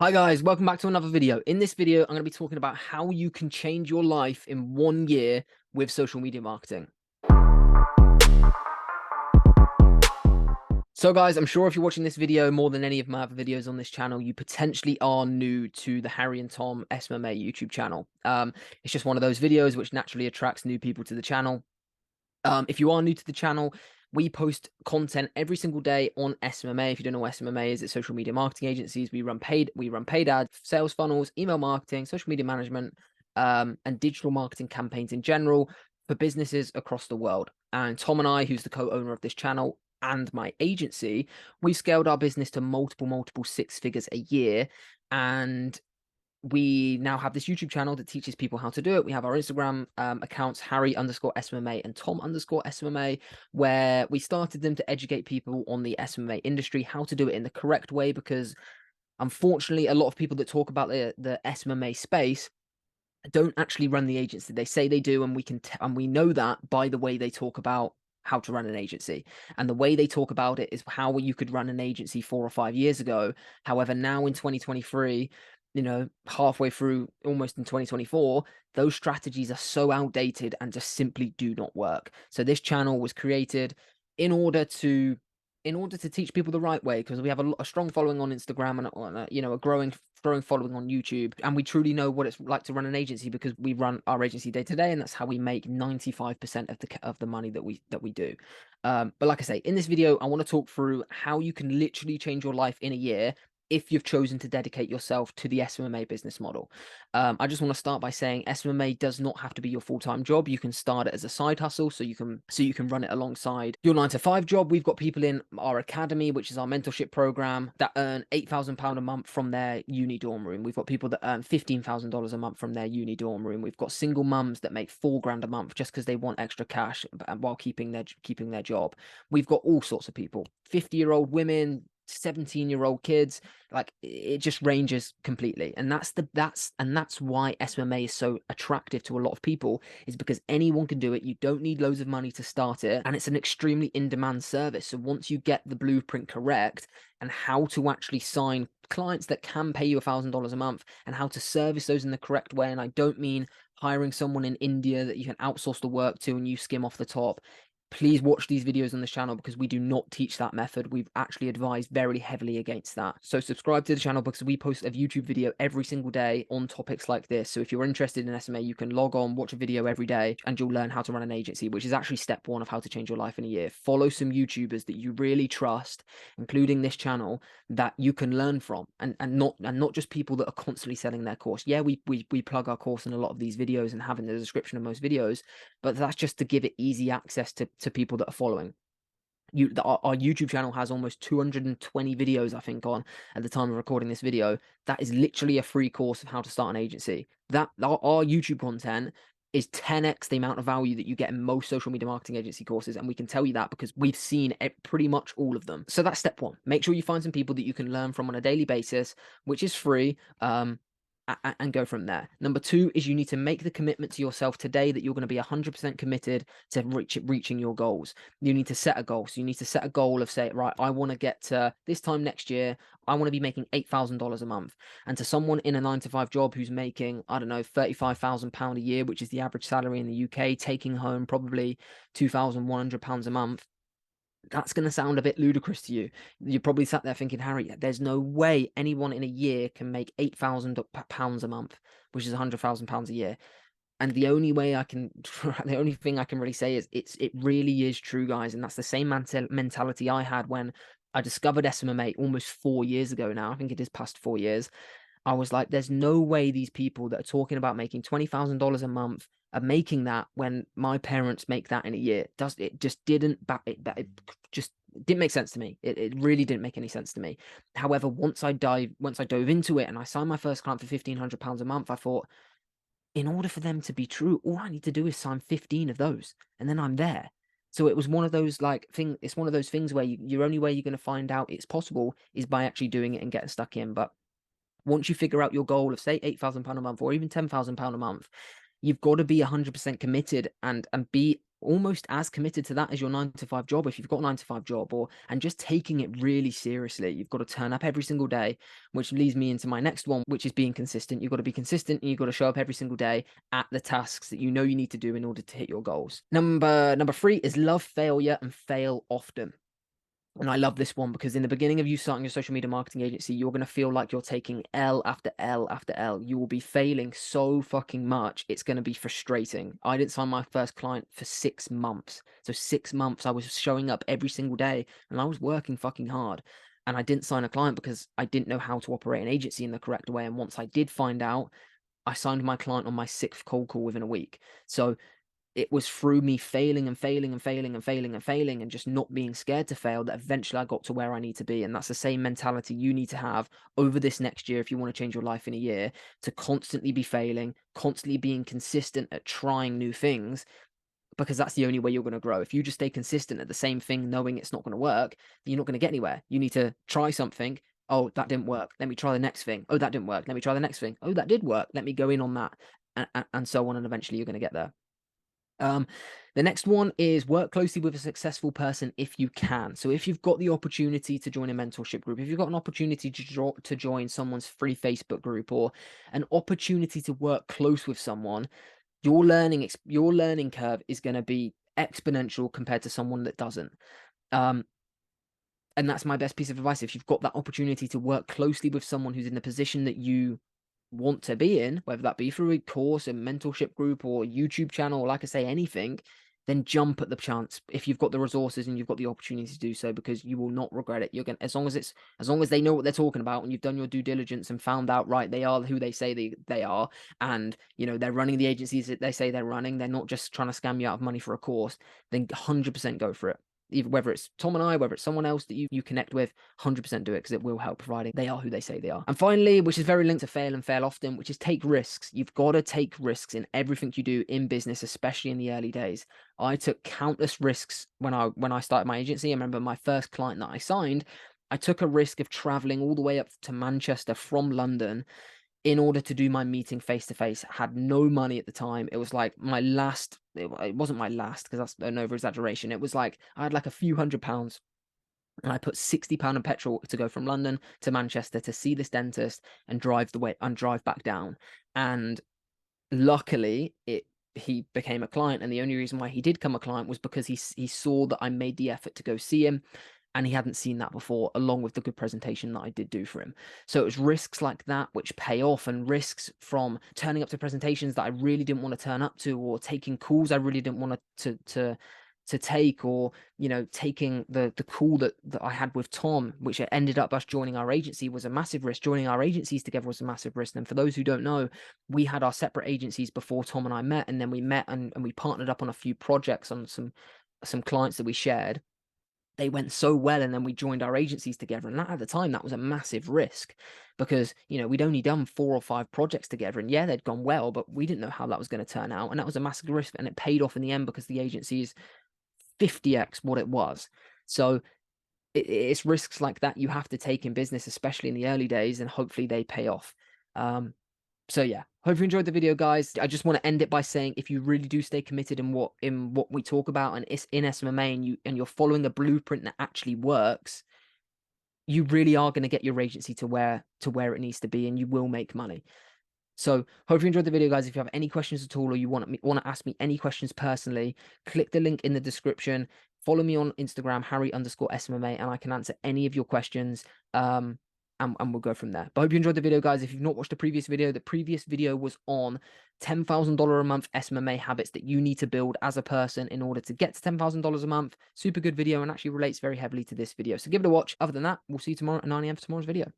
Hi guys, welcome back to another video. In this video, I'm going to be talking about how you can change your life in 1 year with social media marketing. So guys, I'm sure if you're watching this video more than any of my other videos on this channel, you potentially are new to the Harry and Tom SMMA YouTube channel. It's just one of those videos which naturally attracts new people to the channel. If you are new to the channel, we post content every single day on SMMA. If you don't know what SMMA is, it's social media marketing agencies. We run paid ads, sales funnels, email marketing, social media management, and digital marketing campaigns in general for businesses across the world. And Tom and I, who's the co-owner of this channel and my agency, we've scaled our business to multiple six figures a year. And we now have this YouTube channel that teaches people how to do it. We have our Instagram accounts, Harry_SMMA and Tom_SMMA, where we started them to educate people on the SMMA industry, how to do it in the correct way, because unfortunately, a lot of people that talk about the SMMA space don't actually run the agency. They say they do, and we know that by the way they talk about how to run an agency. And the way they talk about it is how you could run an agency 4 or 5 years ago. However, now in 2023, halfway through, almost in 2024, those strategies are so outdated and just simply do not work. So this channel was created in order to teach people the right way, because we have a strong following on Instagram and a growing following on YouTube, and we truly know what it's like to run an agency because we run our agency day to day, and that's how we make 95% of the money that we do. But like I say, in this video, I want to talk through how you can literally change your life in a year if you've chosen to dedicate yourself to the SMMA business model. I just want to start by saying SMMA does not have to be your full-time job. You can start it as a side hustle, so you can run it alongside your 9 to 5 job. We've got people in our academy, which is our mentorship program, that earn £8,000 a month from their uni dorm room. We've got people that earn $15,000 a month from their uni dorm room. We've got single mums that make £4 grand a month just because they want extra cash while keeping their job. We've got all sorts of people, 50-year-old women, 17-year-old kids. Like, it just ranges completely, and that's why SMMA is so attractive to a lot of people, is because anyone can do it. You don't need loads of money to start it, and it's an extremely in-demand service. So once you get the blueprint correct and how to actually sign clients that can pay you $1,000 a month and how to service those in the correct way, and I don't mean hiring someone in India that you can outsource the work to and you skim off the top. Please watch these videos on this channel because we do not teach that method. We've actually advised very heavily against that. So subscribe to the channel because we post a YouTube video every single day on topics like this. So if you're interested in SMA, you can log on, watch a video every day, and you'll learn how to run an agency, which is actually step one of how to change your life in a year. Follow some YouTubers that you really trust, including this channel, that you can learn from, and not just people that are constantly selling their course. Yeah, we plug our course in a lot of these videos and have in the description of most videos, but that's just to give it easy access to people that are following. Our YouTube channel has almost 220 videos, I think, on at the time of recording this video. That is literally a free course of how to start an agency. That our YouTube content is 10x the amount of value that you get in most social media marketing agency courses, and we can tell you that because we've seen pretty much all of them. So that's step one. Make sure you find some people that you can learn from on a daily basis, which is free. And go from there. Number two is you need to make the commitment to yourself today that you're going to be 100% committed to reaching your goals. You need to set a goal. So you need to set a goal of, say, right, I want to get to this time next year, I want to be making $8,000 a month. And to someone in a 9 to 5 job who's making, I don't know, £35,000 a year, which is the average salary in the UK, taking home probably £2,100 a month, that's going to sound a bit ludicrous to you. You probably sat there thinking, Harry, there's no way anyone in a year can make £8,000 a month, which is £100,000 a year. And the only way the only thing I can really say is it really is true, guys. And that's the same mentality I had when I discovered SMMA almost 4 years ago now. I think it is past 4 years. I was like, there's no way these people that are talking about making $20,000 a month are making that when my parents make that in a year. It just didn't make sense to me. It really didn't make any sense to me. However, once I dove into it and I signed my first client for £1,500 a month, I thought, in order for them to be true, all I need to do is sign 15 of those, and then I'm there. So it was one of those it's one of those things where your only way you're going to find out it's possible is by actually doing it and getting stuck in. But once you figure out your goal of, say, £8,000 a month or even £10,000 a month, you've got to be 100% committed and be almost as committed to that as your 9 to 5 job if you've got a 9 to 5 job, and just taking it really seriously. You've got to turn up every single day, which leads me into my next one, which is being consistent. You've got to be consistent and you've got to show up every single day at the tasks that you know you need to do in order to hit your goals. Number three is love failure and fail often. And I love this one because in the beginning of you starting your social media marketing agency, you're going to feel like you're taking L after L after L. You will be failing so fucking much. It's going to be frustrating. I didn't sign my first client for 6 months. So 6 months I was showing up every single day and I was working fucking hard. And I didn't sign a client because I didn't know how to operate an agency in the correct way. And once I did find out, I signed my client on my 6th cold call within a week. So it was through me failing and failing and failing and failing and failing and just not being scared to fail that eventually I got to where I need to be. And that's the same mentality you need to have over this next year if you want to change your life in a year, to constantly be failing, constantly being consistent at trying new things, because that's the only way you're going to grow. If you just stay consistent at the same thing, knowing it's not going to work, then you're not going to get anywhere. You need to try something. Oh, that didn't work. Let me try the next thing. Oh, that didn't work. Let me try the next thing. Oh, that did work. Let me go in on that. And so on. And eventually you're going to get there. The next one is work closely with a successful person if you can. So if you've got the opportunity to join a mentorship group, if you've got an opportunity to join someone's free Facebook group, or an opportunity to work close with someone, your learning curve is going to be exponential compared to someone that doesn't. And that's my best piece of advice. If you've got that opportunity to work closely with someone who's in the position that you want to be in, whether that be through a course, a mentorship group, or YouTube channel, or like I say, anything, then jump at the chance if you've got the resources and you've got the opportunity to do so, because you will not regret it. You're going, as long as they know what they're talking about and you've done your due diligence and found out, right, they are who they say they are, and they're running the agencies that they say they're running, they're not just trying to scam you out of money for a course, then 100% go for it. Either whether it's Tom and I, whether it's someone else that you connect with, 100% do it, because it will help, providing they are who they say they are. And finally, which is very linked to fail and fail often, which is take risks. You've got to take risks in everything you do in business, especially in the early days. I took countless risks when I started my agency. I remember my first client that I signed, I took a risk of traveling all the way up to Manchester from London in order to do my meeting face to face. Had no money at the time. It was like my last, it wasn't my last because that's an over exaggeration. It was like I had like a few £100 and I put £60 in petrol to go from London to Manchester to see this dentist and drive back down. And luckily he became a client, and the only reason why he did become a client was because he saw that I made the effort to go see him, and he hadn't seen that before, along with the good presentation that I did do for him. So it was risks like that which pay off, and risks from turning up to presentations that I really didn't want to turn up to, or taking calls I really didn't want to take, or taking the call that I had with Tom, which ended up us joining our agency, was a massive risk. Joining our agencies together was a massive risk. And for those who don't know, we had our separate agencies before Tom and I met, and then we met and we partnered up on a few projects on some clients that we shared. They went so well, and then we joined our agencies together, and that at the time, that was a massive risk, because we'd only done 4 or 5 projects together, and yeah, they'd gone well, but we didn't know how that was going to turn out, and that was a massive risk, and it paid off in the end because the agencies 50x what it was. So it's risks like that you have to take in business, especially in the early days, and hopefully they pay off. So yeah, hope you enjoyed the video, guys. I just want to end it by saying, if you really do stay committed in what we talk about, and it's in SMMA, and you're following a blueprint that actually works, you really are going to get your agency to where it needs to be, and you will make money. So hope you enjoyed the video, guys. If you have any questions at all, or you want to ask me any questions personally, click the link in the description. Follow me on Instagram, Harry_SMMA, and I can answer any of your questions. And we'll go from there. But I hope you enjoyed the video, guys. If you've not watched the previous video was on $10,000 a month SMMA habits that you need to build as a person in order to get to $10,000 a month. Super good video, and actually relates very heavily to this video. So give it a watch. Other than that, we'll see you tomorrow at 9 AM for tomorrow's video.